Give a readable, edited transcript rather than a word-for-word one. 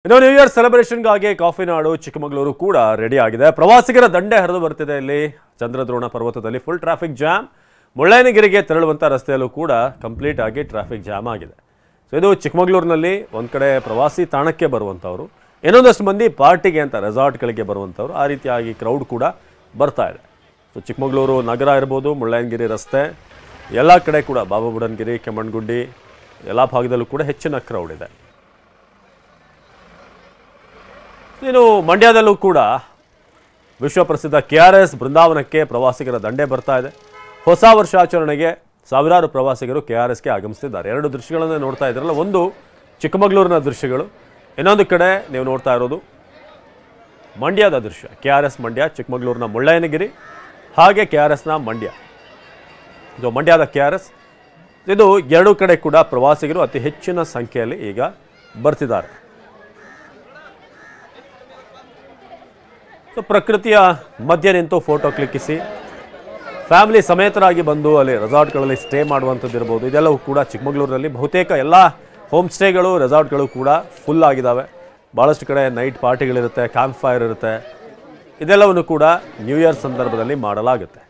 ಇನ್ನು new year ಸೆಲೆಬ್ರೇಷನ್ಗಾಗಿ ಕಾಫಿನಾಡು Chikkamagaluru ಕೂಡ ready ಆಗಿದೆ. ಪ್ರವಾಸಿಗರ ದಂಡೆ ಹರಿದು ಬರ್ತಿದೆ. ಇಲ್ಲಿ ಚಂದ್ರದ್ರೋಣ ಪರ್ವತದಲ್ಲಿ ಫುಲ್ ಟ್ರಾಫಿಕ್ ಜಾಮ್. ಮುಳ್ಳಯ್ಯನಗಿರಿಗೆ ತೆರಳುವಂತ ರಸ್ತೆಯಲ್ಲೂ ಕೂಡ ಕಂಪ್ಲೀಟ್ ಆಗಿ ಟ್ರಾಫಿಕ್ ಜಾಮ್ ಆಗಿದೆ. ಸೊ ಇದು ಚಿಕ್ಕಮಗಳೂರಿನಲ್ಲಿ ಒಂದ್ ಕಡೆ ಪ್ರವಾಸಿ ತಾಣಕ್ಕೆ ಬರುವಂತವರು, ಇನ್ನೊಂದಷ್ಟು ಮಂದಿ ಪಾರ್ಟಿಗೆ ಅಂತ ರೆಸಾರ್ಟ್ಗಳಿಗೆ ಬರುವಂತವರು, ಆ ರೀತಿಯಾಗಿ ಕ್ರೌಡ್ ಕೂಡ ಬರ್ತಾ ಇದೆ. ಸೊ ಚಿಕ್ಕಮಗಳೂರು ನಗರ ಇರ್ಬೋದು, ಮುಳ್ಳಯ್ಯನಗಿರಿ ರಸ್ತೆ ಎಲ್ಲ ಕಡೆ ಕೂಡ ಬಾಬಾಬುಡನ್ಗಿರಿ, ಕೆಮ್ಮಣ್ಣಗುಂಡಿ ಎಲ್ಲ ಭಾಗದಲ್ಲೂ ಕೂಡ ಹೆಚ್ಚಿನ ಕ್ರೌಡ್ ಇದೆ. ಇನ್ನು ಮಂಡ್ಯದಲ್ಲೂ ಕೂಡ ವಿಶ್ವಪ್ರಸಿದ್ಧ KRS ಬೃಂದಾವನಕ್ಕೆ ಪ್ರವಾಸಿಗರ ದಂಡೆ ಬರ್ತಾ ಇದೆ. ಹೊಸ ವರ್ಷಾಚರಣೆಗೆ ಸಾವಿರಾರು ಪ್ರವಾಸಿಗರು KRSಗೆ ಆಗಮಿಸುತ್ತಿದ್ದಾರೆ. ಎರಡು ದೃಶ್ಯಗಳನ್ನು ನೋಡ್ತಾ ಇದ್ರಲ್ಲ, ಒಂದು ಚಿಕ್ಕಮಗಳೂರಿನ ದೃಶ್ಯಗಳು, ಇನ್ನೊಂದು ಕಡೆ ನೀವು ನೋಡ್ತಾ ಇರೋದು ಮಂಡ್ಯದ ದೃಶ್ಯ. KRS ಮಂಡ್ಯ, ಚಿಕ್ಕಮಗಳೂರಿನ ಮುಳ್ಳಯ್ಯನಗಿರಿ, ಹಾಗೆ KRSನ ಮಂಡ್ಯ. ಇದು ಮಂಡ್ಯದ KRS. ಇದು ಎರಡೂ ಕಡೆ ಕೂಡ ಪ್ರವಾಸಿಗರು ಅತಿ ಹೆಚ್ಚಿನ ಸಂಖ್ಯೆಯಲ್ಲಿ ಈಗ ಬರ್ತಿದ್ದಾರೆ. ಸೊ ಪ್ರಕೃತಿಯ ಮಧ್ಯೆ ನಿಂತು ಫೋಟೋ ಕ್ಲಿಕ್ಕಿಸಿ ಫ್ಯಾಮಿಲಿ ಸಮೇತರಾಗಿ ಬಂದು ಅಲ್ಲಿ ರೆಸಾರ್ಟ್ಗಳಲ್ಲಿ ಸ್ಟೇ ಮಾಡುವಂಥದ್ದು ಇರ್ಬೋದು. ಇದೆಲ್ಲವೂ ಕೂಡ ಚಿಕ್ಕಮಗಳೂರಿನಲ್ಲಿ ಬಹುತೇಕ ಎಲ್ಲ ಹೋಮ್ ಸ್ಟೇಗಳು, ರೆಸಾರ್ಟ್ಗಳು ಕೂಡ ಫುಲ್ ಆಗಿದ್ದಾವೆ. ಭಾಳಷ್ಟು ಕಡೆ ನೈಟ್ ಪಾರ್ಟಿಗಳಿರುತ್ತೆ, ಕ್ಯಾಂಪ್ ಫೈರ್ ಇರುತ್ತೆ. ಇದೆಲ್ಲವನ್ನು ಕೂಡ ನ್ಯೂ ಇಯರ್ ಸಂದರ್ಭದಲ್ಲಿ ಮಾಡಲಾಗುತ್ತೆ.